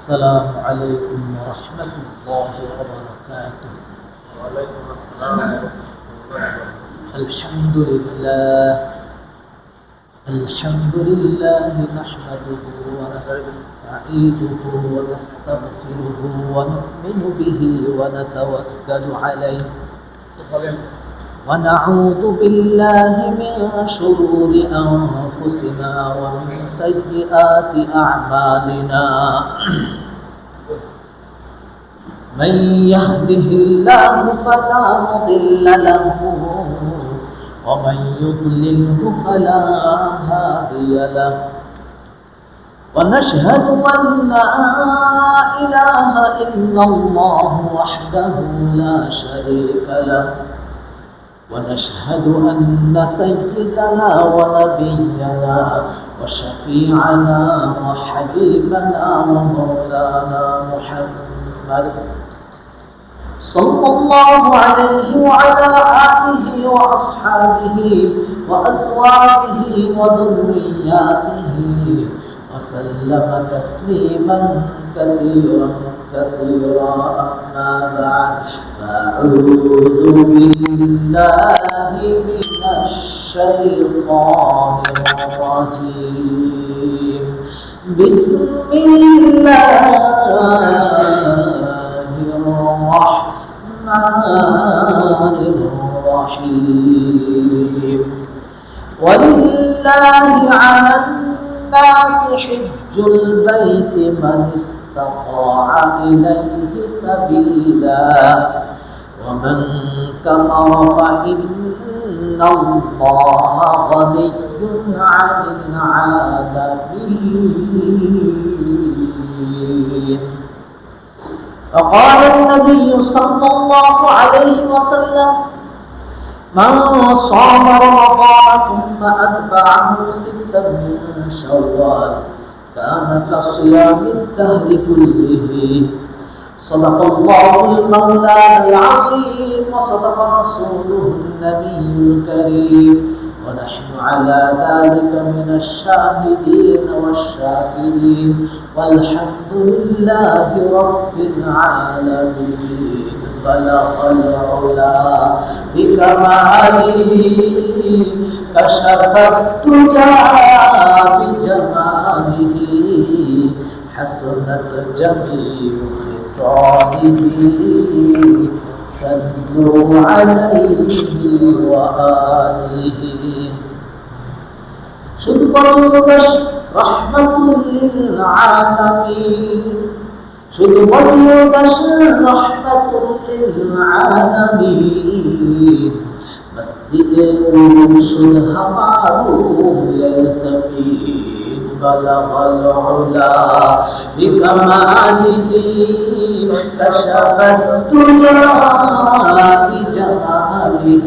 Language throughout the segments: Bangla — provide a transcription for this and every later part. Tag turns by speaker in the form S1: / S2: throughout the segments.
S1: السلام عليكم ورحمة الله وبركاته.
S2: وعليكم السلام.
S1: الحمد لله نحمده ونستعينه ونستغفره ونؤمن به ونتوكل عليه ونعوذ بالله من شرور أنفسنا ومن سيئات أعمالنا. من يهده الله فلا مضل له ومن يضلله فلا هادي له. ونشهد أن لا إله إلا الله وحده لا شريك له. ونشهد أن سيدنا ونبينا وشفيعنا وحبيبنا ومولانا محمد صلى الله عليه وعلى آله وأصحابه وأزواجه وذرياته وسلم تسليما كثيرا كثيرا. أما بعد فأعوذ بالله من الشيطان الرجيم. بسم الله الرحمن الرحيم. ولله على الناس حج البيت من استطاع إليه سبيلا ومن كفر فإن الله غني عن العالمين. وقال النبي صلى الله عليه وسلم: من صام رمضان ثم أتبعه ستا من شوال كان كصيام الدهر كله. صدق الله المولى العظيم وصدق رسوله النبي الكريم ونحن على ذلك من الشاهدين والشاكرين والحمد لله رب العالمين. بلغ العلا بكماله كشف الدجى بجماله حسنت جميع خصاله. صلوا عليه وآله. شدوة رحمة للعالمين. شدوة رحمة للعالمين. مسجد شد ہمارو سفید. بلغ العلا بكماله كشف الدجى بجماله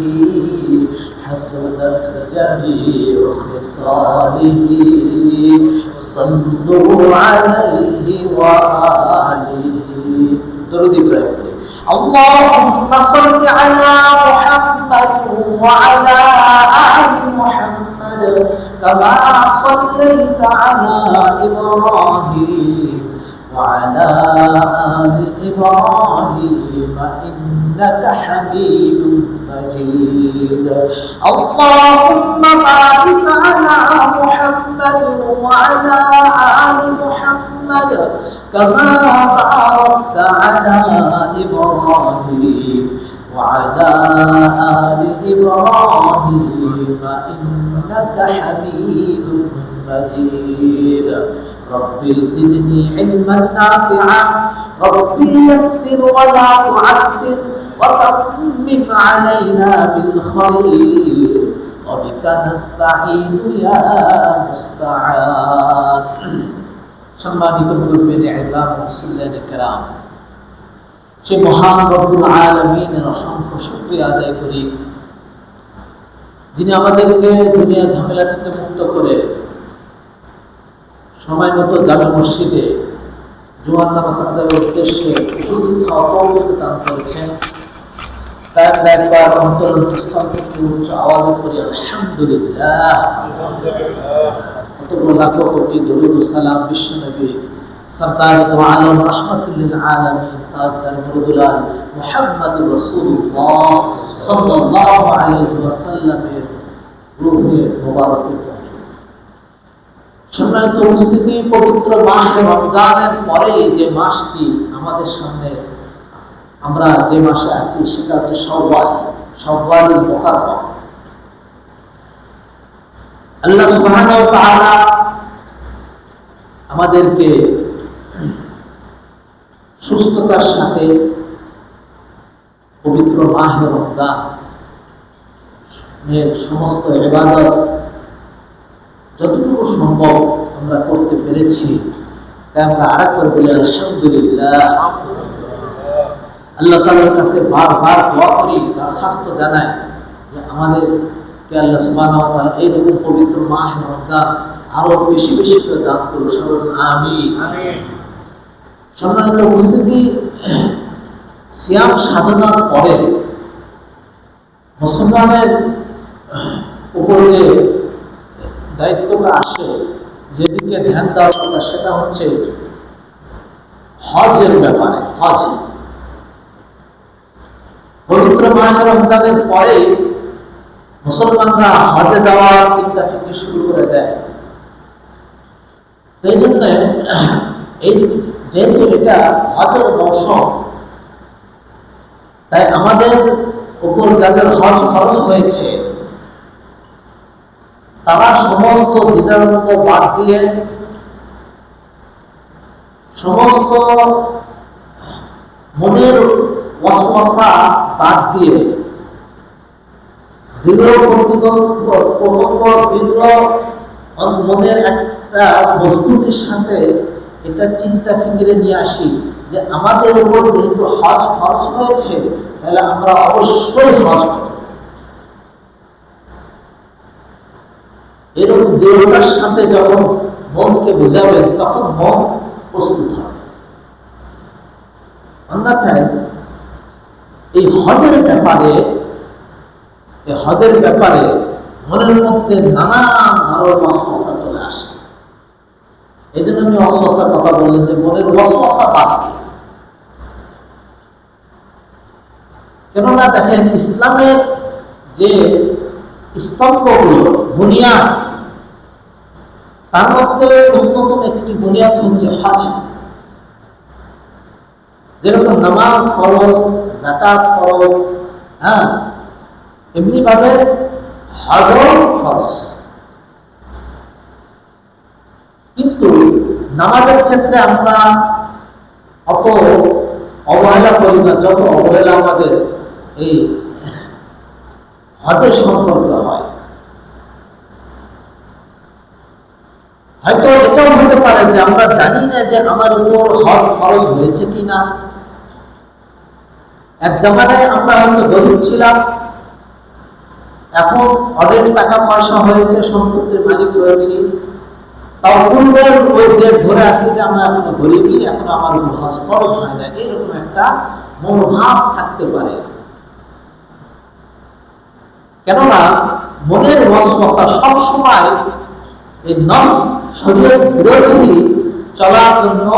S1: حسنت جميع خصاله. صلوا عليه وآله. درود إبراهيم. اللهم صل على محمد وعلى آل محمد كما صليت على إبراهيم وعلى آل إبراهيم إنك حميد مجيد. اللهم بارك على محمد وعلى آل محمد كما باركت على إبراهيم وعلى آل إبراهيم إنك حميد مجيد. ربي زدني علما نافعا. ربي يسر ولا تعسر وتمم علينا بالخير وبك نستعين يا مستعان. সম্মানিত মুরব্বিয়ানে ইজাম মুসল্লিয়ানে কেরাম, সে মহান রব্বুল আলামিনের অসংখ্য শুকরিয়া আদায় করি যিনি আমাদেরকে দুনিয়া ঝামেলা থেকে মুক্ত করে সময় মতো জামে মসজিদে জুমার নামাজ আদায়ের উদ্দেশ্যে উপস্থিত হওয়া তৌফিক দান করেছেন। তার একবার অন্তরস্থল থেকে উচ্চ আওয়াজে করি আলহামদুলিল্লাহ। কতগুলো লাখো কোটি দরুদ ও সালাম বিশ্বনবী সরকার তো আলম রহমাতুল্লিল আলামিন তাজদার মুরদুলাল মুহাম্মদুর রাসূলুল্লাহ সাল্লাল্লাহু আলাইহি ওয়াসাল্লামের রূহে মোবারকে পৌঁছুন। সম্মানিত উপস্থিতি, পবিত্র মাহে রমজানের পরে যে মাসটি আমাদের সামনে, আমরা যে মাসে আছি সেটা হচ্ছে শাওয়ালুল মুকাররম। আল্লাহ সুবহানাহু ওয়া তাআলা আমাদেরকে সুস্থতার সাথে পবিত্র মাহে রমজান সমস্ত ইবাদত যতটুকু সম্ভব আমরা করতে পেরেছি, তাই আমরা আরেকবার বলি আলহামদুলিল্লাহ। আল্লাহ তাআলার কাছে বারবার দোয়া করি, দরখাস্ত জানাই যে আমাদেরকে আল্লাহ সুবহানাহু ওয়া তাআলা এইরকম পবিত্র মাহে রমজান আরো বেশি বেশি করে দান করুন। সকলে আমিন। সম্মানিত উপস্থিতি, সিয়াম সাধনার পরে মুসলমানের উপরে যে দায়িত্বটা আসে, যেদিকে ধ্যান দেওয়ার কথা, সেটা হচ্ছে হজের ব্যাপারে। হজ পবিত্র মাহে রমজানের পরে মুসলমানরা হজে যাওয়ার চিন্তা ফিকির শুরু করে দেয়। এই জন্য এই যেহেতু এটা হজের মৌসুম, তাই আমাদের উপর যাদের হজ খরচ হয়েছে তারা সমস্ত দ্বিধাদ্বন্দ্ব বাদ দিয়ে, সমস্ত মনের ওয়াসওয়াসা বাদ দিয়ে, মনের একটা মজবুতির সাথে এটা চিন্তা ফিকিরে নিয়ে আসি যে আমাদের উপর যেহেতু হজ খরচ হয়েছে, তাহলে আমরা অবশ্যই হজ করব। এরকম দৃঢ়তার সাথে যখন মনকে বোঝাবেন, তখন মন প্রস্তুত হবে। অন্যথায় এই হজের ব্যাপারে মনের মধ্যে নানান ধরনের ওয়াসওয়াসা চলে আসে। এই জন্য আমি ওয়াসওয়াসার কথা বললাম যে মনের ওয়াসওয়াসা বাদ দিয়ে। কেননা দেখেন, ইসলামের যে স্তম্ভগুলো, বুনিয়াদ, তার মধ্যে অন্যতম একটি বুনিয়াদ হচ্ছে হজ। যেরকম নামাজ ফরজ, যাকাত ফরজ, এমনি ভাবে হজও ফরজ। কিন্তু নামাজের ক্ষেত্রে আমরা অত অবহেলা করি না, যত অবহেলা আমাদের এই হজের সম্পর্কে হয়। হয়তো এটাও হতে পারে যে আমরা জানি না যে আমার উপর হজ ফরজ হয়েছে কিনা। এক জামানায় আমরা হয়তো গরিব ছিলাম, এখন অনেক টাকা পয়সা হয়েছে, সম্পত্তির মালিক হয়েছি, তাও পূর্বের ওই যে ধরে আসি যে আমরা এখন গরিবই, এখন আমার উপর হজ ফরজ হয় না, এরকম একটা মনোভাব থাকতে পারে। কেননা মনের ওয়াসওয়াসা সবসময় এই নফস, শরীরের বিরোধী চলার জন্য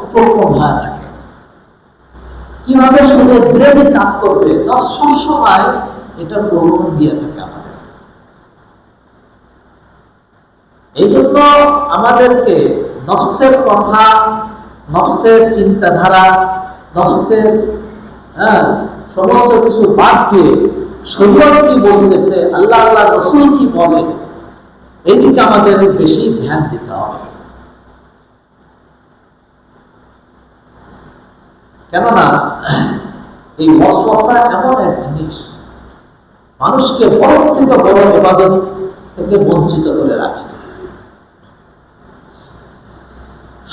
S1: উপক্রম হয়ে থাকে। কিভাবে শরীরের বিরোধী কাজ করবে, নফস সবসময় এটা প্রলোভন দিয়ে থাকে আমাদের। এই জন্য আমাদেরকে নফসের কথা, নফসের চিন্তাধারা, নফসের সমস্ত কিছু বাদ দিয়ে শরীয়ত কি বলতেছে, আল্লাহ রাসূল কি বলে, এইদিকে আমাদের বেশি ধ্যান দিতে হবে। কেননা এই ওয়াসওয়াসা এমন এক জিনিস, মানুষকে বড় থেকে বড় ইবাদত থেকে বঞ্চিত করে রাখে।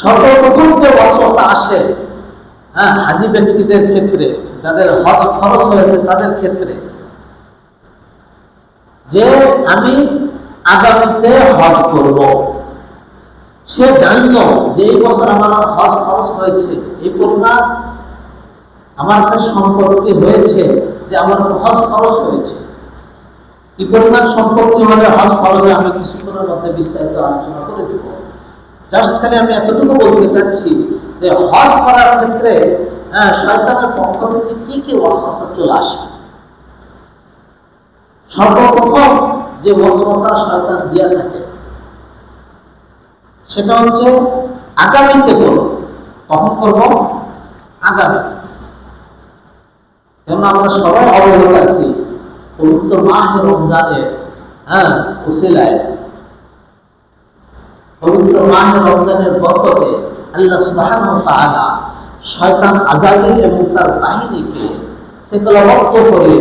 S1: সর্বপ্রথম যে ওয়াসওয়াসা আসে হাজী ব্যক্তিদের ক্ষেত্রে, যাদের হজ খরচ হয়েছে তাদের ক্ষেত্রে, যে আমি আগামীতে হজ করব। সে জানল যে এই বছর আমার হজ খরচ হয়েছে, এই পরিমাণ আমার কাছে সম্পত্তি হয়েছে, যে আমার হজ খরচ হয়েছে। কি পরিমাণ সম্পত্তি হলে হজ খরচে আমি কিছুক্ষণের মধ্যে বিস্তারিত আলোচনা করে দেব। জাস্ট খালি আমি এতটুকু বলতে চাচ্ছি যে হজ করার ক্ষেত্রে শয়তানের পক্ষ থেকে কি কি ওয়াসওয়াসা চলে আসে। সর্বপ্রথম যে ওয়াসওয়াসা শয়তান দিয়ে থাকে সেটা হচ্ছে আগামীতে করব। কখন করব? আগামী। যেমন আমরা সবাই অবগত আছি পবিত্র মাহে রমজানের উসিলায়, পবিত্র মাহে রমজানের বরকতে আল্লাহ সুবহানাহু ওয়া তাআলা শয়তান আযাজিল এবং তার বাহিনীকে সেকলবদ্ধ করে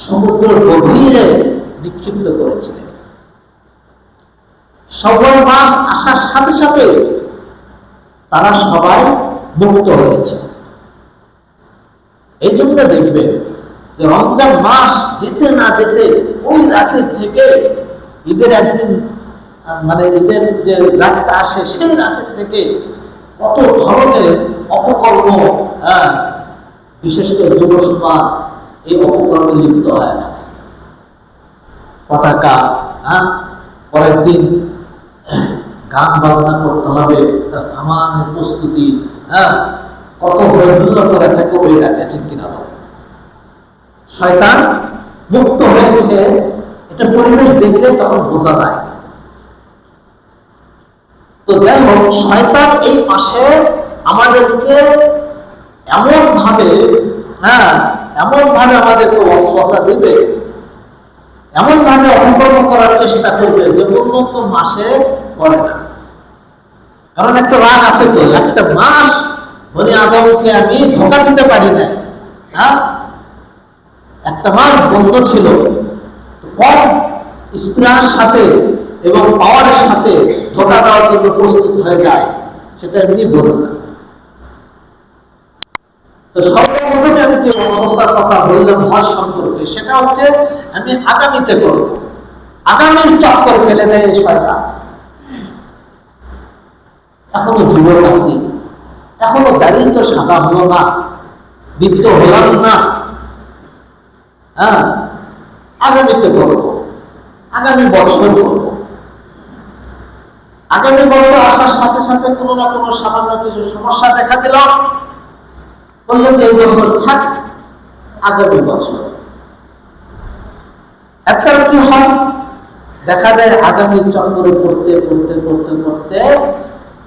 S1: সমুদ্রের গভীরে নিক্ষিপ্ত করেছিলেন। শাওয়াল মাস আসার সাথে সাথে তারা সবাই মুক্ত হয়েছে। এই জন্য দেখবেন যে রমজান মাস যেতে না যেতে ওই রাতের থেকে ঈদের একদিন মানে ঈদের যে রাতটা আসে সেই রাতের থেকে কত ধরনের অপকর্ম, বিশেষ করে যুব সমাজ এই অপকর্মে লিপ্ত হয় না। পতাকা, পরের দিন গান বাজনা করতে হবে, তার সামানের প্রস্তুতি, কত হইহুল্লোড় করে থাকে ওই রাতে, ঠিক কিনা বলে? শয়তান মুক্ত হয়েছে এটা পরিবেশ দেখলে তখন বোঝা যায়। তো যাই হোক, শয়তান এই মাসে আমাদেরকে এমন ভাবে আমাদেরকে ওয়াসওয়াসা দিবে, এমন ভাবে অপকর্ম করার চেষ্টা করবে যে অন্য মাসে করে না। কারণ একটা রাগ আছে, তো একটা মাস বনি আদমকে আমি ধোঁকা দিতে পারি না। একটা মাস বন্ধ ছিল, কম স্পিরার সাথে এবং পাওয়ারের সাথে ধোঁকা দেওয়ার জন্য প্রস্তুত হয়ে যায়, সেটা এমনি বোঝে না। তো সর্বপ্রথমে আমি যে অবস্থার কথা বললাম হজ সম্পর্কে, সেটা হচ্ছে আমি আগামীতে করব, আগামীর চক্কর ফেলে দেয় শয়তান। এখনো যুবক আছি, এখনো দাড়ি তো সাদা হলো না, বৃদ্ধ হলাম না, আগামীতে করব, আগামী বছর করব। আগামী বছর আসার সাথে সাথে কোনো না কোনো সামান্য কিছু সমস্যা দেখা দিল, বললো যে এই বছর থাক, আগামী বছর। একটা কি হয়, দেখা যায় আগামী চক্করে করতে করতে করতে করতে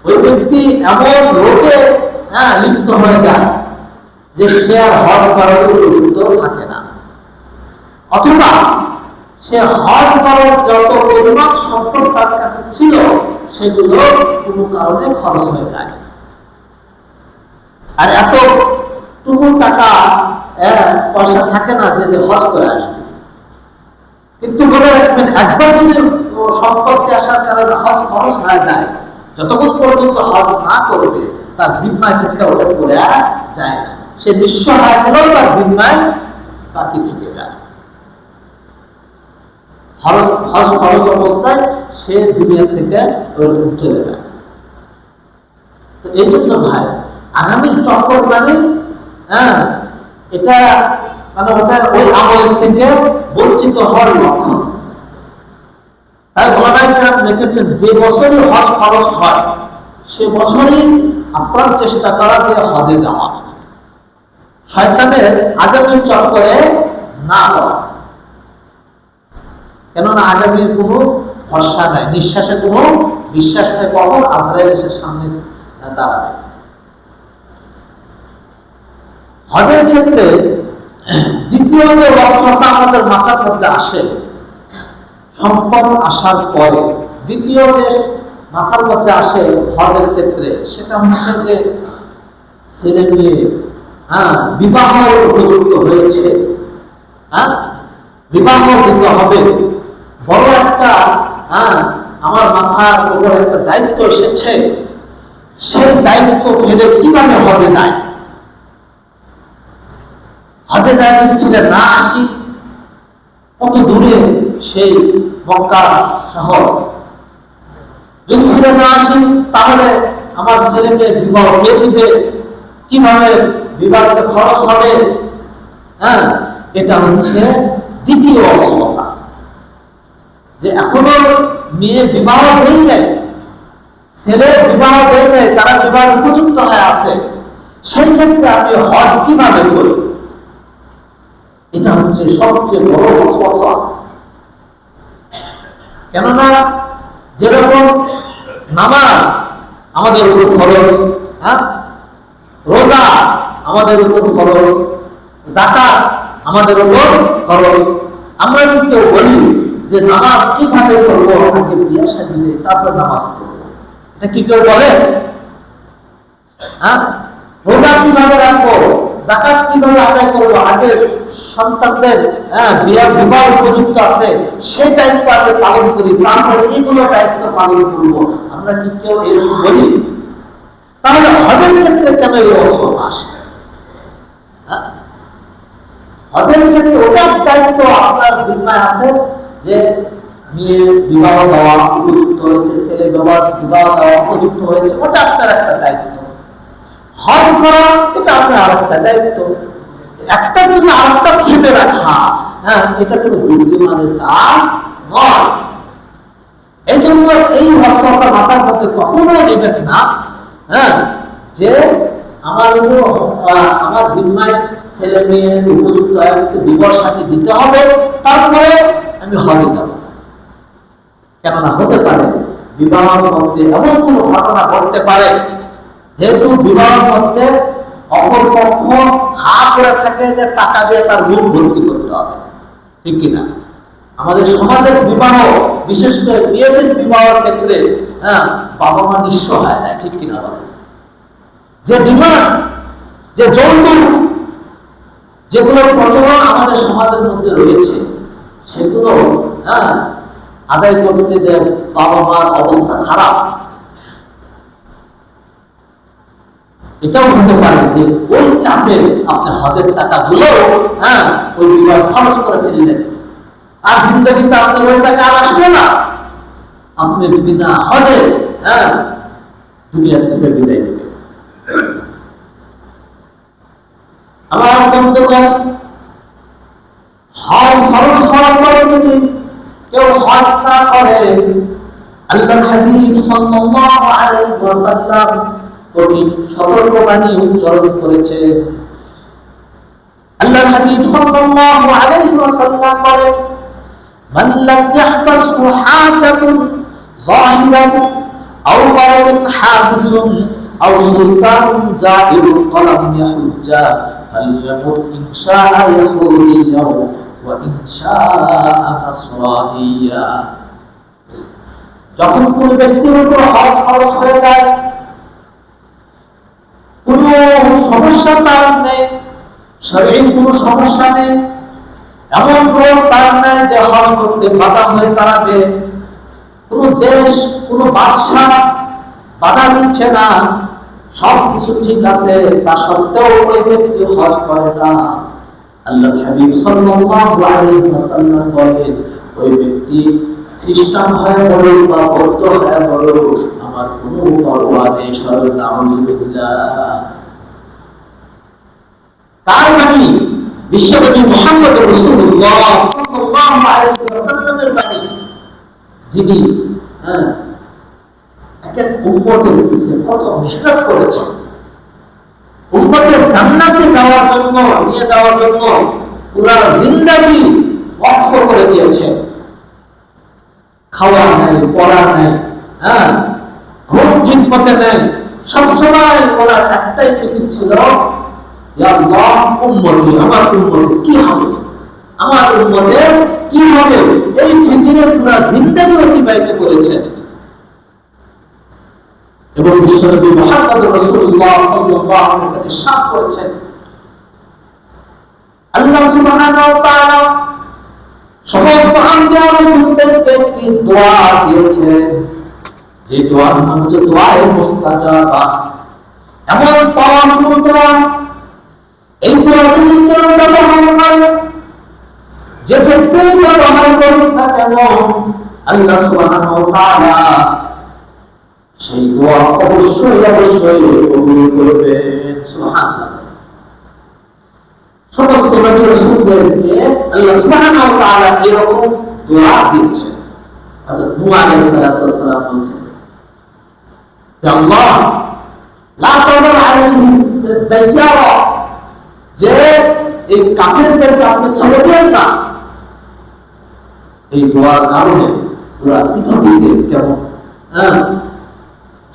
S1: ওই ব্যক্তি এমন রোগে লিপ্ত হয়ে যায় যে সে আর হজ করার উপযুক্ত থাকে না, অথবা সে হজ করার যত পরিমাণ সম্পদ তার কাছে ছিল সেগুলো কোনো কারণে খরচ হয়ে যায়। আর এতটুকু টাকা পয়সা থাকে না যে হজ করে আসবে। কিন্তু বলে রাখবেন, একবার যদি সম্পর্কে আসার কারণে হজ খরচ হয়ে যায়, যতক্ষণ পর্যন্ত হজ না করবে তার জিম্মায় থেকে ওটা করে যায় না। সে নিঃস্ব হয়ে গেলেও তার জিম্মায় বাকি থেকে যায়। হজ খরচ অবস্থায় সে দুনিয়া থেকে চলে যায়। তো এই জন্য ভাই, আগামীর চক্কর মানে এটা মানে ওটা ওই আমলের থেকে বঞ্চিত হওয়ার লক্ষণ। তাই ওলামায়ে কেরাম লিখেছেন, যে বছরই হজ খরচ হয় সে বছরই আপনার চেষ্টা করা যে হজে যাওয়া, শয়তানের আগামীর চক্করে না হওয়া। কেননা আগামীর কোনো ভরসা নাই, নিঃশ্বাসে কোনো বিশ্বাস নেই কখন আজরাইল এসে সামনে দাঁড়াবে। হজের ক্ষেত্রে দ্বিতীয় যে ওয়াসওয়াসা আমাদের মাথার মধ্যে আসে সম্পদ আসার পরে, দ্বিতীয় যে মাথার মধ্যে আসে হজের ক্ষেত্রে, সেটা হচ্ছে যে ছেলে মেয়ে বিবাহের উপযুক্ত হয়েছে, বিবাহ দিতে হবে, বড় একটা আমার মাথার উপর একটা দায়িত্ব এসেছে, সেই দায়িত্ব ফেলে কিভাবে হজে যায়। হজে যায় ফিরে না আসি, কত দূরে সেই মক্কা শহর, যদি ফিরে না আসি তাহলে আমার ছেলেকে বিবাহ কে দিবে, কিভাবে বিবাহতে খরচ হবে। এটা হচ্ছে দ্বিতীয় সমস্যা, যে এখনো মেয়ে বিবাহ হয়ে যায়, ছেলে বিবাহ দেয় তারা বিবাহ উপযুক্ত হয়ে আছে, সেই ক্ষেত্রে আমি হজ কিভাবে করি? এটা হচ্ছে সবচেয়ে বড় ওয়াসওয়াসা। কেননা যেরকম নামাজ আমাদের উপর ফরজ, রোজা আমাদের উপর ফরজ, যাকাত আমাদের উপর ফরজ, আমরা যদি কেউ বলি যে নামাজ কিভাবে করবো, আগে বিয়ে শাদী দিলে তারপর নামাজ পড়বো, এটা কি কেউ বলে? রোজা কিভাবে রাখবো, যাকাত কিভাবে আদায় করবো, আগে সন্তানদের বিবাহ উপযুক্ত আছে সেই দায়িত্ব আগে পালন করি, তারপরে এইগুলো দায়িত্ব পালন করবো, আমরা কি কেউ এরকম বলি? তাহলে হজের ক্ষেত্রে কেন এই ওয়াসওয়াসা আসে? হজের ক্ষেত্রে ওটার দায়িত্ব আপনার জিম্মায় আছে যে মেয়ে বিবাহ দেওয়া উপযুক্ত হয়েছে, ছেলে বিবাহ দেওয়া উপযুক্ত হয়েছে, ওটা আপনার একটা দায়িত্ব। হজ করা এটা আপনার আর একটা দায়িত্ব। একটা জন্য আরেকটা খেতে রাখা, এটা কোনো বুদ্ধিমানের কাজ নয়। এই জন্য এই ওয়াসওয়াসা মাথার মধ্যে কখনো নেবেন না যে আমার জিম্মায় ছেলে মেয়ে উপযুক্ত হয়ে গেছে, বিবাহ সাথে দিতে হবে, তারপরে আমি হজে যাব। কেননা হতে পারে বিবাহের মধ্যে এমন কোন ঘটনা ঘটতে পারে, যেহেতু বিবাহের মধ্যে অপর পক্ষ হা করে থাকে যে টাকা দিয়ে তার মুখ ভর্তি করতে হবে, ঠিক কিনা? আমাদের সমাজের বিবাহ, বিশেষ করে মেয়েদের বিবাহের ক্ষেত্রে বাবা মা নিঃস্ব হয়ে যায়, ঠিক কিনা বলে? যে ডিমান্ড, যে যৌতুক, যেগুলো প্রচলন আমাদের সমাজের মধ্যে রয়েছে, সেগুলো আদায় করতে যে বাবা মার অবস্থা খারাপ। এটাও হতে পারে যে ওই চাপে আপনি হজের টাকাগুলো ওই বিবাহ খরচ করে ফেললেন, আর জিন্দগিতে আপনার ওই টাকা আর আসবে না, আপনি বিনা হজে দুনিয়া থেকে বিদায় নেবেন। আমার বন্ধুগণ, হজ খরচ করার পরে যদি কেউ হজ না করে, আল্লাহর হাবিব সাল্লাল্লাহু আলাইহি ওয়াসাল্লাম কঠিন সতর্কবাণী উচ্চারণ করেছে। আল্লাহর হাবিব সাল্লাল্লাহু আলাইহি ওয়াসাল্লাম বলেন, মান লাম ইয়াহতাসু হাকাতুন যাহিরান আও মারুন হাবিসুন আও সুলতানুন জাহিরুন কলাম ইয়াহুজ্জা ফালইয়ামুত ইনশাআ ইয়াহুদিয়াও ওয়া ইনশাআ নাসরানিয়া। যখন কোন ব্যক্তির উপর হজ খরচ হয়ে যায়, কোন সমস্যা তার নেই, শরীরে কোনো সমস্যা নেই, এমন কোন কারণ নেই যে হজ করতে বাধা হয়ে দাঁড়াবে, কোন দেশ কোন বাদশাহ বাধা দিচ্ছে না, সবকিছু ঠিক আছে, তা সত্ত্বেও ওই ব্যক্তি হজ করে না, আল্লাহর হাবিব সাল্লাল্লাহু আলাইহি ওয়াসাল্লাম বলেন, ওই ব্যক্তি খ্রিস্টান হয়ে বলো বা বৌদ্ধ হয়ে বলো, আমার কোনো পরোয়া নেই। নাউযুবিল্লাহ। তার মানে বিশ্বনবী মুহাম্মদ রাসূলুল্লাহ সাল্লাল্লাহু আলাইহি ওয়াসাল্লামের বাণী, যিনি একটা উম্মতের পিছনে কত মেহনত করেছেন, উম্মতের জান্নাতে যাওয়ার জন্য, নিয়ে যাওয়ার জন্য পুরো জিন্দেগি ওয়াকফ করে দিয়েছেন। খাওয়া নাই, পড়া নাই, ঘুম ঠিক মতে নেই, সবসময় ওনার একটাই ফিকির ছিল, ইয়া আল্লাহ, উম্মতি, আমার উম্মতের কি হবে, আমার উম্মতের কি হবে, এই ফিকিরে পুরো জিন্দেগি অতিবাহিত করেছেন। এবং বিশ্বনবী মুহাম্মদ রাসূলুল্লাহ সাল্লাল্লাহু আলাইহি ওয়াসাল্লাম ইরশাদ করেছেন, আল্লাহ সুবহানাহু ওয়া তাআলা সমস্ত আম্বিয়া রাসূলদেরকে একটি দোয়া দিয়েছেন, যে দোয়ার নাম হচ্ছে দোয়ায়ে মুস্তাজাবা। এমন পাওয়ারফুল দোয়া, এই দোয়া যদি কেউ ব্যবহার করে, যে ব্যক্তি ব্যবহার করুক না কেন, আল্লাহ সুবহানাহু ওয়া তাআলা সেই দোয়া অবশ্যই অবশ্যই কবুল করবেন। সুবহানাল্লাহ। সমস্ত নবী রাসূলদেরকে আল্লাহ সুবহানাহু ওয়া তাআলা এরকম দোয়া দিয়েছেন। হযরত নূহ আলাইহিস সালাতু ওয়াস সালাম বলেছেন, যে আল্লাহ লা তাযর আলাইহিম দাইয়ারা, যে এই কাফেরদেরকে আপনি ছেড়ে দেন না। এই দোয়ার কারণে পুরা পৃথিবীতে কেমন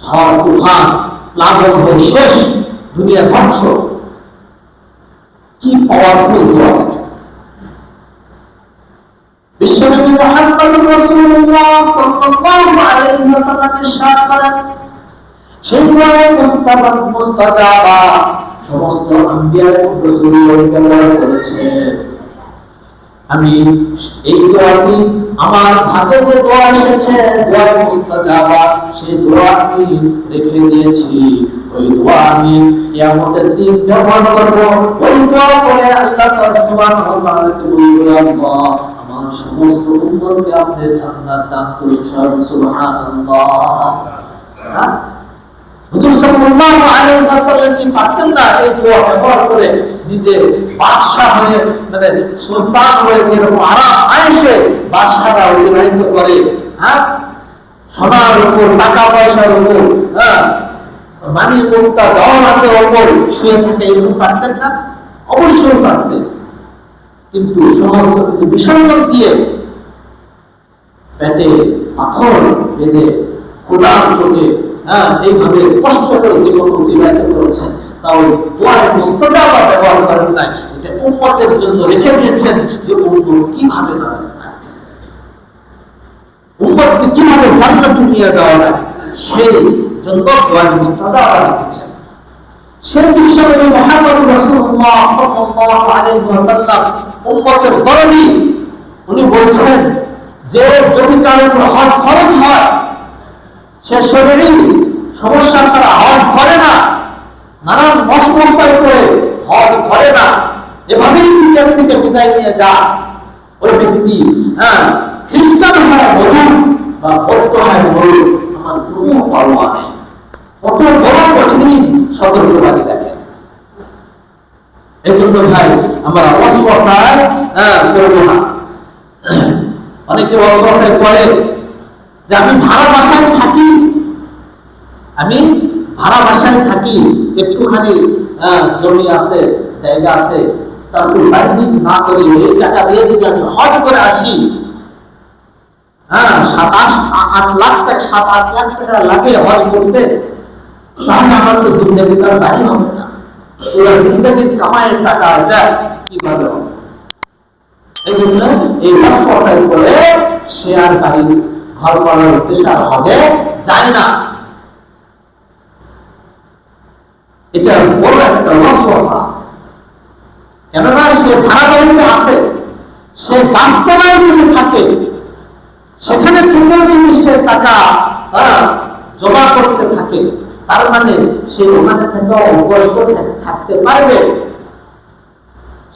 S1: ঝড় তুফান প্লাবন হয়ে শেষ, দুনিয়া ধ্বংস। কি পাওয়ারফুল দোয়া! বিশ্বনবী মুহাম্মদুর রাসূলুল্লাহ সাল্লাল্লাহু আলাইহি ওয়াসাল্লাম ইরশাদ করেন, সেই দোয়ায় মুস্তাজাবা সমস্ত আম্বিয়া ও রাসূলগণ ব্যবহার করেছেন। আমি এই দোয়াটি আমার হাতে যে দোয়া এসেছে, দোয়া মুস্তাজাবা, সেই দোয়া আমি রেখে দিয়েছি। ওই দোয়া আমি কিয়ামতের দিন ব্যবহার করব। ওই দোয়া করে আল্লাহ তাআলা সুবহানাহু ওয়া তাআলাকে বলবো, আল্লাহ আমার সমস্ত উম্মতকে আপনি জান্নাত দান করুন। সুবহানাল্লাহ। হুজুর সাল্লাল্লাহু আলাইহি ওয়াসাল্লাম কি পারতেন না এই দোয়া ব্যবহার করে নিজে বাদশা হয়ে, মানে সুলতান হয়ে যেরকম আরাম আয়েশে বাদশারা অতিবাহিত করে, সোনার উপর, টাকা পয়সার উপর, মানি মুক্তা জওয়ানাতের উপর শুয়ে থাকে, এরকম পারতেন না? অবশ্যই পারতেন। কিন্তু সমস্ত কিছু বিসর্জন দিয়ে পেটে পাথর বেঁধে খোদার চোখে এইভাবে কষ্ট করে জীবন অতিবাহিত করেছেন। তাও দোয়ায় মুস্তাজাবা ব্যবহার করেন নাই। এটা উম্মতের জন্য রেখে দিয়েছেন যে উম্মত কিভাবে দাঁড়াবে, উম্মতকে কিভাবে জান্নাতে নিয়ে যাওয়া যায়, সেই জন্য দোয়ায় মুস্তাজাবা রেখেছেন। সেই বিশ্বনবী মুহাম্মদুর রাসূলুল্লাহ সাল্লাল্লাহু আলাইহি ওয়াসাল্লাম উম্মতের দরদি, উনি বলছেন যে যদি কারো হজ খরচ হয়, সে শরীরই সমস্যা ছাড়া হজ করে না, নানান মসমসায় করে হজ করে না, এভাবেই দুনিয়া থেকে বিদায় নিয়ে যা, ওই ব্যক্তি খ্রিস্টান হয় বলুন বা বৌদ্ধ হয় বলুন, আমার কোনো পরোয়া নেই। কত বড় কঠিন সতর্কবাদী দেখেন। এই জন্য ভাই আমরা ওয়াসওয়াসায় করবো না। অনেকে ওয়াসওয়াসায় করে যে আমি ভাড়া বাসায় থাকি, আমি ভাড়া বাসায় থাকি, একটুখানি জমি আছে, জায়গা আছে, তারপর রাজনীতি না করে এই টাকা দিয়ে যদি আমি হজ করে আসি, 7-8 লাখ টাকা লাগে হজ করতে, তাহলে আমার তো জিন্দগি তার দায়ী হবে না। ওরা জিন্দগি কামায়ের টাকা এটা কিভাবে হবে? এই জন্য এই ওয়াসওয়াসায় করে সে আর বাড়ি ঘর করার উদ্দেশ্যে আর হজে যায় না। এটা বড় একটা ওয়াসওয়াসা। কেননা সে ভাড়া বাড়িতে আছে, সে বাস্তবায় যদি থাকে, সেখানে থেকে যদি সে টাকা জমা করতে থাকে, তার মানে সে ওখানে থেকে অভ্যস্ত থাকতে পারবে,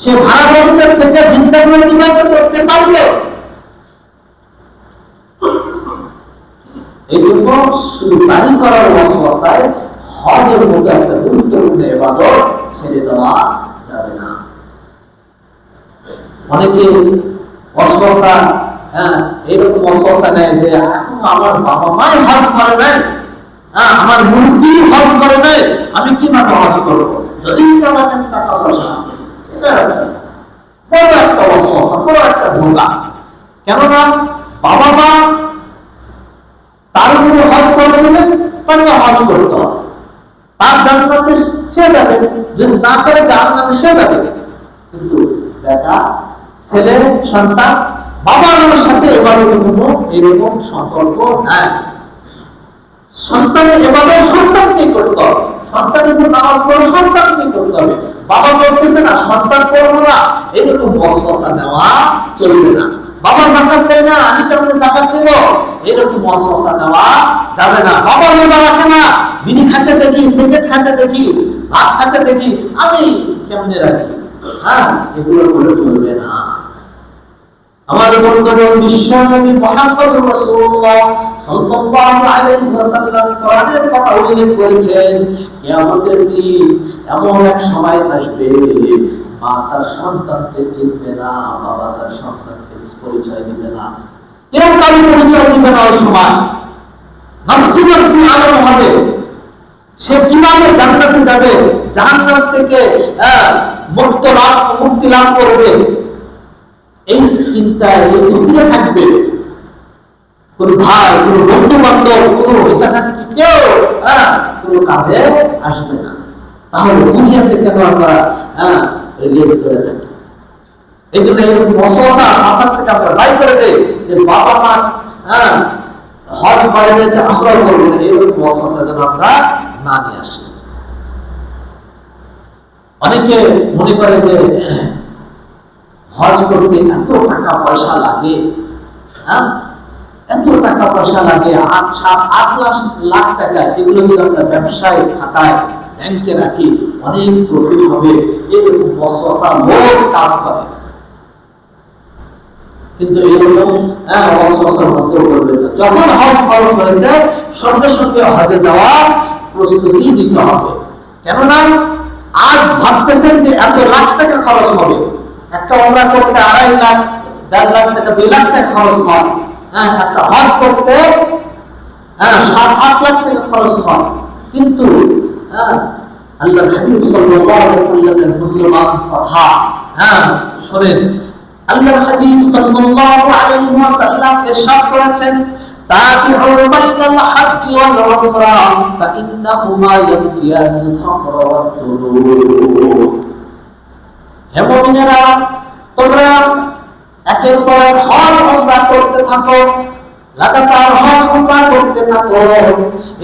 S1: সে ভাড়া বাড়িতে থেকে জিন্দেগি অতিবাহিত করতে পারবে। এই জন্য শুধু বাড়ি করার ওয়াসওয়াসায় হজের মতো একটা গুরুত্বপূর্ণ ইবাদত ছেড়ে দেওয়া যাবে না। অনেকে ওয়াসওয়াসা এরকম ওয়াসওয়াসা নেয় যে এখন আমার বাবা মাই হজ করে নাই, আমার মুরগি হজ করে নাই, আমি কিভাবে হজ করবো যদি আমার কাছে টাকা পয়সা আছে? এটা বড় একটা ওয়াসওয়াসা, বড় একটা ধোঁকা। কেননা বাবা মা তার উপরে হজ করেছিলেন, তাকে হজ করতে হবে, তার জান্নাতে সে যাবে, যদি না করে জাহান্নামে সে যাবে। কিন্তু বেটা, ছেলে, সন্তান, বাবা মার সাথে এবারে কোনো এরকম সম্পর্ক নাই। সন্তানের এবারে সন্তানকে করতে হবে, সন্তানের উপর নামাজ পড়ে সন্তানকে করতে হবে। বাবা বলতেছে না সন্তান করবো না, এরকম ওয়াসওয়াসা নেওয়া চলবে না। বাবা যাকাত দেয় না, আমি কেমন যাকাত দেব, এরকম ওয়াসওয়াসা নেওয়া যাবে না। বাবা রোজা রাখে না, বিড়ি খাতে দেখি, সিগারেট খাতে দেখি, ভাত খাতে দেখি, আমি কেমনে রাখি, এগুলো করে চলবে না। আমার বন্ধু বিশ্বনবী মুহাম্মদুর রাসূলুল্লাহ সাল্লাল্লাহু আলাইহি ওয়াসাল্লাম কোরআনের কথা উল্লেখ করেছেন, কিয়ামতের দিন এমন এক সময় আসবে, মা তার সন্তানকে চিনবে না, বাবা তার সন্তানকে পরিচয় দিবে না, কেউ কারো পরিচয় দিবে না। ওই সময় নাফসি নাফসি আলাদা হবে, সে কিভাবে জান্নাতে যাবে, জাহান্নাম থেকে মুক্তি লাভ করবে, এই চিন্তায় এই ফিকিরে থাকবে। কোন ভাই, কোন বন্ধু বান্ধব, কোন কেউ কোন কাজে আসবে না। তাহলে দুনিয়াতে কেন আমরা রিলিজ করে থাকি? এই জন্য এরকম অসহসা মাথার থেকে আমরা বাই করে দেই যে বাবা মা হজ করে যেতে আমরাও করবো না, এরকম অসহসা যেন আমরা না নিয়ে আসি। অনেকে মনে করে যে হজ করতে এত টাকা পয়সা লাগে, এত টাকা পয়সা লাগে, 8 লাখ টাকা, এগুলো যদি আমরা ব্যবসায় খাতায় ব্যাংকে রাখি অনেক প্রফিট হবে, এরকম অসহসা লোক কাজ করে। কিন্তু এরকম অসহসার মধ্যে করবে না। যখন হজ খরচ হয়েছে সঙ্গে সঙ্গে হজে যাওয়ার প্রস্তুতি নিতে হবে। কেননা আজ ভাবতেছেন যে এত লাখ টাকা খরচ হবে, একটা ওমরা করতে 2.5 লাখ, 1.5 লাখ টাকা, 2 লাখ টাকা খরচ হয়। একটা হজ করতে 7-8 লাখ টাকা খরচ হয়। কিন্তু আল্লাহর হাবিব সাল্লাল্লাহু আলাইহি ওয়াসাল্লামের মূল্যবান কথা শোনেন। আল্লাহর হাবিব সাল্লাল্লাহু আলাইহি ওয়াসাল্লাম ইরশাদ করেছেন, তাবিউ বাইনাল হজ্জ ওয়াল উমরা ফাইন্নাহুমা ইয়ানফিয়ানিল ফাকর ওয়াদ দুরুর। হে মুমিনেরা, তোমরা একের পর এক হজ উমরা করতে থাকো, লাগাতার হজ উমরা করতে থাকো।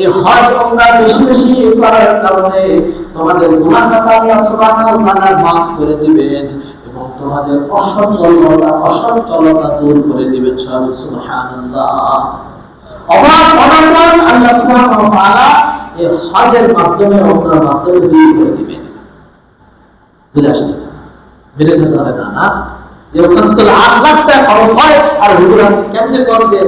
S1: এই হজ উমরা বেশি বেশি করার কারণে তোমাদের গুনাহ আল্লাহ সুবহানাহু ওয়া তাআলা মাফ করে দিবেন এবং তোমাদের অসচ্ছলতা দূর করে দিবেন। সুবহানাল্লাহ। অবাক অনন্তন আল্লাহ সুবহানাহু ওয়া তাআলা এই হজের মাধ্যমে, উমরার মাধ্যমে দূর করে দিবেন। বুঝে আসতেছে? বেড়ে যেতে হবে না। যে ওখানে তো 8 লাখ টাকা খরচ হয়, আর ওগুলো কেমনে করবে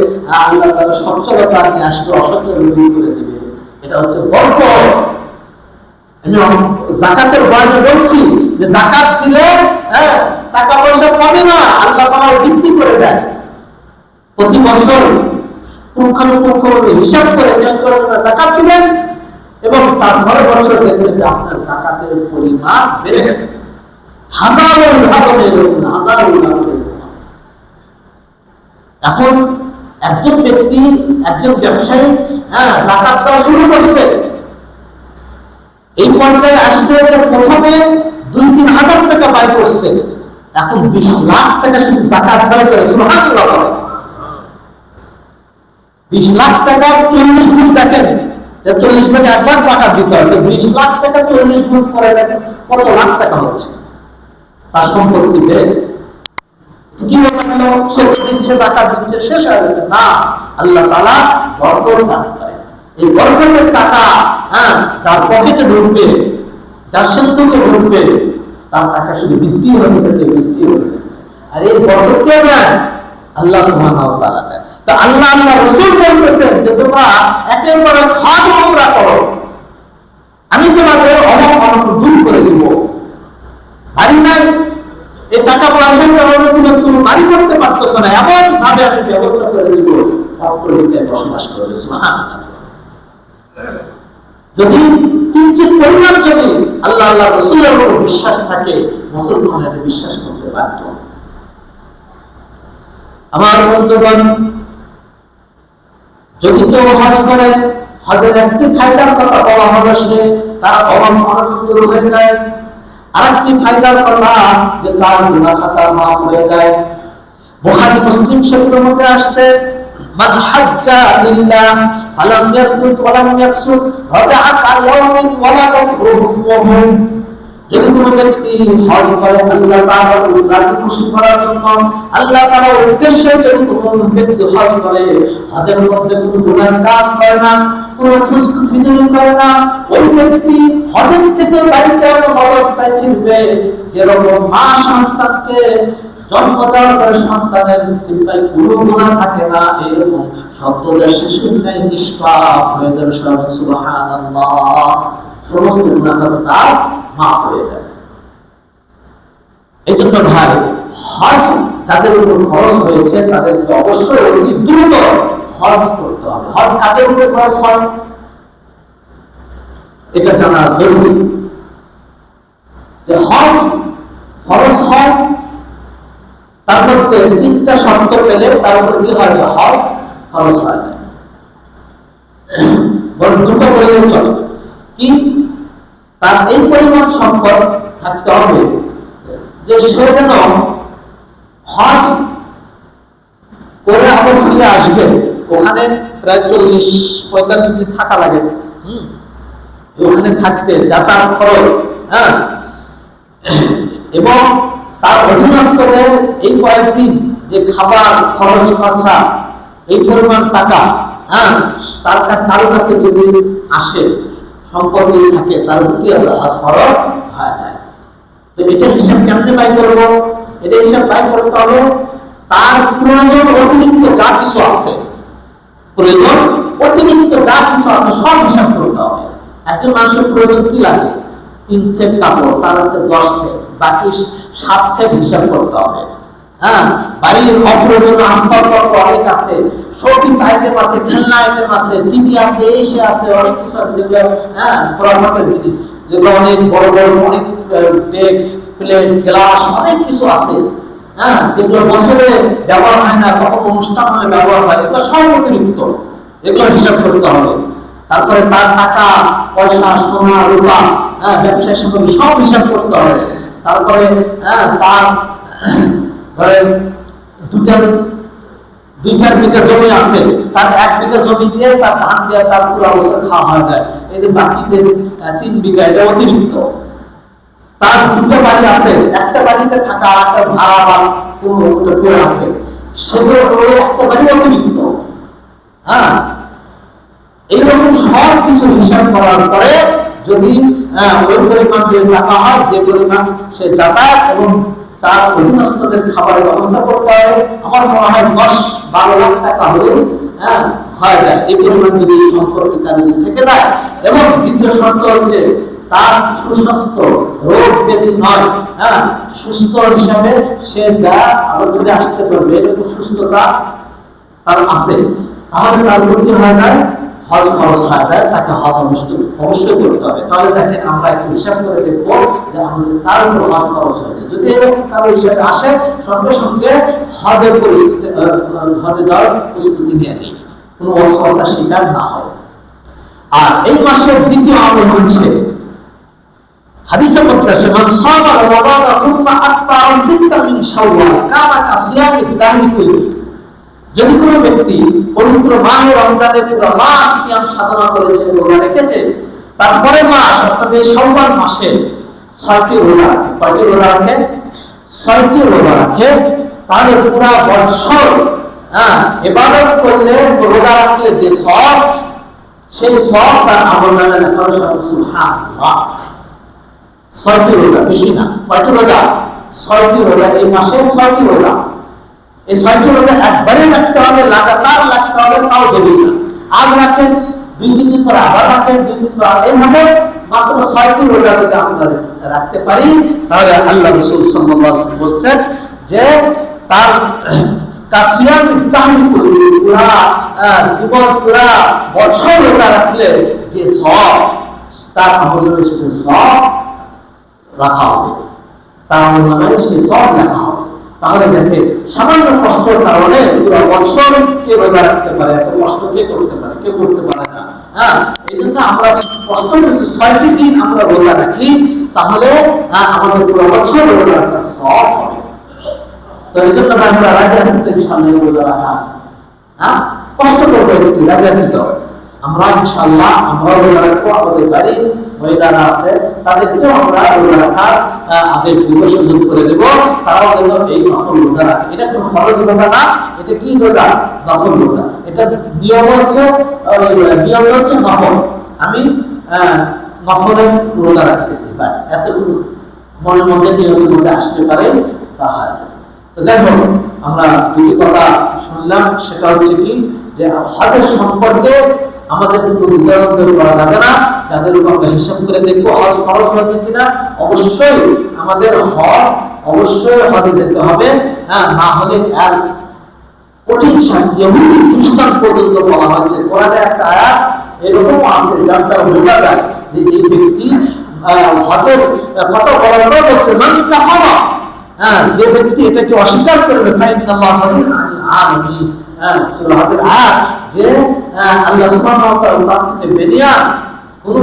S1: আল্লাহ তাআলা সচ্ছলতা নিয়ে আসবে, অসচ্ছল দূর করে দিবে। এটা হচ্ছে বরকত। আমি যাকাতের বয়ানে বলছি যে যাকাত দিলে টাকা পয়সা পাবে না, আল্লাহ তাআলা বৃদ্ধি করে দেয়। প্রতি বছর পুঙ্খানুপুঙ্খ হিসাব করে যাকাত দিবেন এবং তারপরে বছর দেখবেন যে আপনার যাকাতের পরিমাণ বেড়ে গেছে। হাজারো উদাহরণ আছে। এখন একজন ব্যক্তি, একজন ব্যবসায়ী যাকাত দেওয়া শুরু করছে, এই পর্যায়ে আসছে যে প্রথমে 2-3 হাজার টাকা ব্যয় করছে, এখন 20 লাখ টাকা শুধু যাকাত ব্যয় করে। সুবহানাল্লাহ। 20 লাখ টাকা 40 গুণ দেখেন, 40 ভাগে একবার যাকাত দিতে হবে। 20 লাখ টাকা 40 গুণ করে দেখেন কত লাখ টাকা হচ্ছে। তার সম্পত্তি বেড়েছে। কি হলো? সে দিচ্ছে, যাকাত দিচ্ছে, শেষ হয়ে গেছে না। আল্লাহ তাআলা বরকত দান করেন। এই বরকতের টাকা যার পকেটে ঢুকবে, যার সিন্ধুকে ঢুকবে, তার টাকা শুধু বৃদ্ধি হতে থাকে, বৃদ্ধি হতে থাকে। আর এই বরকত কে দেন? আল্লাহ সুবহানাহু ওয়া তাআলা দেন। তো আল্লাহ রাসূল বলতেছেন যে তোমরা একের পর এক হজ উমরা করো, আমি তোমাদের অভাব দূর করে দিব। বাড়ি নাই, এই টাকা পয়সার কারণে তুমি বাড়ি করতে পারতেছো না, এমন ভাবে আমি ব্যবস্থা করে দিব বসবাস করবে। সুবহানাল্লাহ। যদি কিঞ্চিত পরিমাণ যদি আল্লাহ রাসূলের উপর বিশ্বাস থাকে, মুসলমানের বিশ্বাস করতে বাধ্য। আমার বন্ধুগণ, যদি কেউ হজ করে, হজের একটি ফায়দার কথা বলা হলো, সে তার অভাব দূর হয়ে যায়। আরেকটি ফায়দার কথা যে তার গুনাহ খাতা মাফ হয়ে যায়। বুখারী মুসলিম শরীফের মধ্যে আসছে, মান হাজ্জা লিল্লাহ ফালাম ইয়ারফুত ওয়ালাম ইয়াফসুক রাজাআ কায়াউমিন ওয়ালাদাত রুহুহু। যদি কোনো ব্যক্তি হজ করে আল্লাহ তাআলার রাজি খুশি করার জন্য, আল্লাহ তাআলার উদ্দেশ্যে যদি কোনো ব্যক্তি হজ করে, হজের মধ্যে কোনো গুনাহ কাজ করে না, কোনো ফুসক ফিজুরি করে না, ওই ব্যক্তি হজের থেকে বাড়িতে এমন অবস্থায় ফিরবে যেরকম মা সন্তানকে জন্ম দেওয়ার পরে সন্তানের চিন্তায় কোনো গুনাহ থাকে না, এরকম সদ্যজাত শিশুর ন্যায় নিষ্পাপ হয়ে যাবে। সুবহানাল্লাহ। সমস্ত গুনাহ তার মাফ হয়ে যাবে। এই জন্য ভাই, হজ যাদের উপর খরচ হয়েছে তাদেরকে অবশ্যই অতি দ্রুত হজ করতে হবে। হজ কাদের উপর খরচ হয়? এটা জানা জরুরি যে হজ ফরজ হয়, তার মধ্যে 3টা শর্ত পেলে তার উপর কি হয়, হজ ফরজ হয়। বরং 2টা বলে চলে কি, তার এই পরিমাণ সম্পদ থাকতে হবে যে সে যেন হজ করে আবার ফিরে আসবে, ওখানে প্রায় 40-45 দিন থাকা লাগে, ওখানে থাকতে যাতায়াত খরচ, হ্যাঁ, এবং তার অধীনস্থদের এই কয়েকদিন যে খাবার খরচ খরচা এই পরিমাণ টাকা, হ্যাঁ, তার কাছে কারো কাছে যদি আসে সম্পত্তি থাকে তার প্রতি হজ ফরজ হয়ে যায়। তো এটা হিসাব কেমনে বাই করবো, এটা হিসাব বাই করতে হবে তার প্রয়োজন অতিরিক্ত যা কিছু আছে, প্রয়োজন অতিরিক্ত যা কিছু আছে সব হিসাব করতে হবে। একজন মানুষের প্রয়োজন কি লাগে, 3 সেট কাপড়, তার আছে 10 সেট, বাকি 7 সেট হিসাব করতে হবে। হ্যাঁ, বাড়ির অপ্রয়োজনীয় আসবাবপত্র অনেক আছে, শোপিস আইটেম আছে, খেলনা আইটেম আছে, টিভি আছে, এসে আছে, অনেক কিছু আছে যেগুলো, হ্যাঁ, পরামর্শের জিনিস যেগুলো অনেক বড় বড় অনেক ডেক প্লেট গ্লাস অনেক কিছু আছে, হ্যাঁ, যেগুলো বছরে ব্যবহার হয় না, কখন অনুষ্ঠান হলে ব্যবহার হয়, এগুলো সব অতিরিক্ত, এগুলো হিসাব করতে হবে। তারপরে তার টাকা পয়সা সোনা রূপা, হ্যাঁ, ব্যবসায় সামগ্রী সব হিসাব করতে হবে। তারপরে হ্যাঁ, তার ধরেন 2-4 বিঘা জমি আছে, তার 1 বিঘা জমি দিয়ে তার ধান দিয়ে তার পুরো অবস্থা খাওয়া হয়ে যায়, এই যে বাকিতে 3 বিঘা এটা অতিরিক্ত। তার 2টা বাড়ি আছে, একটা বাড়িতে থাকা আর একটা ভাড়া বা কোনো করে আছে, সেগুলো হলো একটা বাড়ি অতিরিক্ত। হ্যাঁ, এইরকম সব কিছু হিসাব করার পরে যদি ওই পরিমাণ যে টাকা হয়, যে পরিমাণ সে যাতায়াত এবং তার অধীনস্থদের খাবারের ব্যবস্থা করতে হবে, আমার মনে হয় 10-12 লাখ টাকা হলে হ্যাঁ হয়ে যায়। এই পরিমাণ যদি সম্পর্কে তার থেকে যায়, এবং দ্বিতীয় শর্ত হচ্ছে তার সুস্বাস্থ্য, রোগ ব্যাধি নয়, হ্যাঁ, সুস্থ হিসাবে সে যা আবার ফিরে আসতে পারবে এরকম সুস্থতা তার আছে, তাহলে তার প্রতি হয় যায় হজ খরচ হয়ে যায়, তাকে হজ অবশ্যই করতে হবে। তাহলে দেখেন আমরা একটু হিসাব করে দেখবো যে আমাদের তার উপর হজ খরচ হয়েছে, যদি এরকম কারো হিসাবে আসে সঙ্গে সঙ্গে হজের পরিস্থিতি, হজে যাওয়ার প্রস্তুতি নিয়ে নেই, কোনো অসুবিধার শিকার না হয়। আর এই মাসের দ্বিতীয় আমল হচ্ছে হাদিসে মধ্যে আছে, মান সামা রমাদান সুম্মা আতবাআ সিত্তাম মিন শাওয়াল কানা কাসিয়ামিদ দাহরি কুল্লি। যদি কোনো ব্যক্তি পবিত্র মাহে রমজানের পুরো মাস সিয়াম সাধনা করেছে, রোজা রেখেছে, তারপরে মাস অর্থাৎ এই শাওয়াল মাসে 6টি রোজা, কয়টি রোজা রাখে, 6টি রোজা রাখে, তাহলে পুরো বছর ইবাদত করলে, রোজা রাখলে যে সওয়াব, সেই সওয়াব তার আমলনামায় লেখা হবে সুবহানাল্লাহ। 6টি রোজা, বেশি না, কয়টি রোজা, 6টি রোজা, এই মাসে 6টি রোজা, এই 6টি রোজা একবারে রাখতে হবে, লাগাতার রাখতে হবে, তাও জরুরি না। আজ রাখেন, 2-3 দিন পরে আবার রাখেন, 2 দিন পরে এইভাবে মাত্র 6টি রোজা যদি আমরা রাখতে পারি, তাহলে আল্লাহ রাসূল সাল্লাল্লাহু আলাইহি ওয়াসাল্লাম বলেছেন যে তার কাসিয়াম ইফতারি করলে পুরা জীবন পুরা বছর রোজা রাখলে যে সওয়াব, তার আমলের সে সওয়াব রাখা হবে, তার আমলের সে সওয়াব রাখা হবে। তাহলে দেখে সামান্য কষ্টের কারণে পুরো বছর কে রোজা রাখতে পারে, এত কষ্ট কে করতে পারে, কেউ করতে পারে না। হ্যাঁ, এই জন্য আমরা কষ্ট করে 6টি দিন আমরা রোজা রাখি, তাহলে আমাদের পুরো বছর রোজা রাখার সওয়াব হবে। তো এই জন্য আমরা রাজি আছি তো ইনশাআল্লাহ রোজা রাখা, হ্যাঁ, কষ্ট করবো একটু, রাজি আছি তো আমরা ইনশাআল্লাহ, আমরা রোজা রাখবো, আমাদের বাড়ি মহিলারা আছে তাদেরকেও আমরা রোজা রাখার আদেশ দিব, সুযোগ করে দেব, তারাও যেন এই নফল রোজা রাখে। এটা কোনো ফরজ রোজা না, এটা কি রোজা, নফল রোজা। এটা নিয়ম হচ্ছে নফল, আমি নফলের রোজা রাখতেছি, ব্যাস এতটুকু মনের মধ্যে নিয়মের মধ্যে আসতে পারে তাহলে। তো যাই হোক, আমরা দুটি কথা শুনলাম, সেটা হচ্ছে কি যে হজের সম্পর্কে আমাদের কিন্তু বিতরণ করা যাবে না, যাদের উপর আমরা হিসাব করে দেখবো হজ ফরজ হয়েছে কিনা। অবশ্যই আমাদের হজ অবশ্যই হজে যেতে হবে, হ্যাঁ, না হলে আর কঠিন শাস্তি, ইহুদি খ্রিস্টান পর্যন্ত বলা হয়েছে। কোরআনে একটা আয়াত এরকম আছে যার দ্বারা বোঝা যায় যে এই ব্যক্তি হজের কত বড় বলছে মান কাফারা, যে ব্যক্তি এটাকে অস্বীকার করবে ফাইনাল্লাহু আলামিন, সূরা হজের আয়াত যে আল্লাহ সুবহানাহু ওয়া তাআলা তার থেকে বেনিয়ান কোন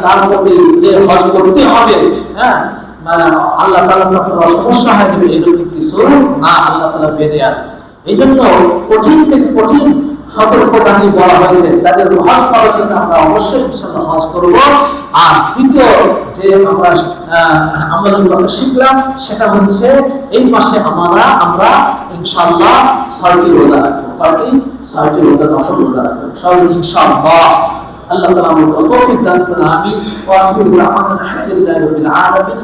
S1: তার প্রতি যে হজ করতে হবে, মানে আল্লাহ তাআলার কাছে সমস্যা হয়ে যাবে এরকম কিছু না, আল্লাহ তাআলা বেঁধে আছে। এই জন্য কঠিন থেকে কঠিন সতর্কবাণী বলা হয়েছে, যাদের হজ ফরজ হয়েছে আমরা অবশ্যই ইনশাআল্লাহ হজ করব। আর দ্বিতীয় যে আমরা আমলগুলো শিখলাম সেটা হচ্ছে এই মাসে আমরা ইনশাআল্লাহ 6টি রোজা রাখবো। কয়টি? 6টি রোজা, নফল রোজা রাখবো ইনশাআল্লাহ। আল্লাহ তাআলা আমাদের তৌফিক দান করুন, আমিন। ওয়া আখিরু দাওয়ানা আলহামদুলিল্লাহি রাব্বিল আলামিন।